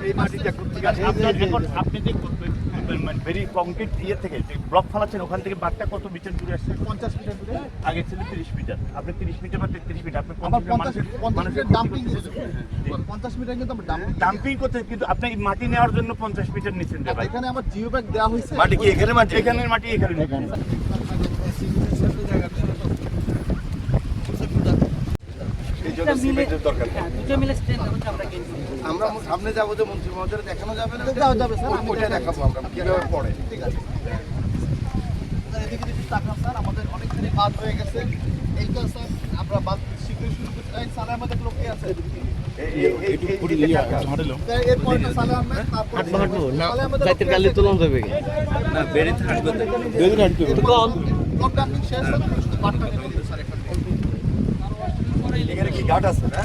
এই মাটিটা করতে গেছে আপনি যে ভেরি কংক্রিট ইয়ে থেকে যে ব্লক ফালাচ্ছেন ওখান থেকে বাঁধটা কত মিটার দূরে আসছে? 50 মিটার দূরে। আগে ছিল 30 মিটার, আপনি 30 মিটার বা 33 মিটার, আপনি আমার 50 মিটার ডাম্পিং দিয়েছে। 50 মিটার কিন্তু আমরা ডাম্পিং করতে, কিন্তু আপনি মাটি নেওয়ার জন্য 50 মিটার নিচ্ছেন রে ভাই। এখানে আমার জিও ব্যাগ দেওয়া হয়েছে। মাটি কি এখানে? মাটি এখানের মাটি এখানে। আমরা সামনে যাবো যে মন্ত্রী মহোদয় দেখানো যাবে না, যাবে স্যার, ওইটা দেখাবো আমরা কিভাবে পড়ে। ঠিক আছে, এদিকে যদি তাকান স্যার, আমাদের অনেকখানি বাদ হয়ে গেছে। এইটা স্যার আমরা বাদ শীঘ্রই শুরু করতে চাই। স্যার আমাদের লোক কি আছে? এরপরটা সালে আহমেদ, তারপর সালে আহমেদের চাইতের গালি তুলন যাবে না, বেড়ে থাকবে কোন ব্লক ডাম্পিং শেষ হবে, শুধু বাটটা নিয়ে দিতে স্যার। এখানে কি ঘাট আছে না?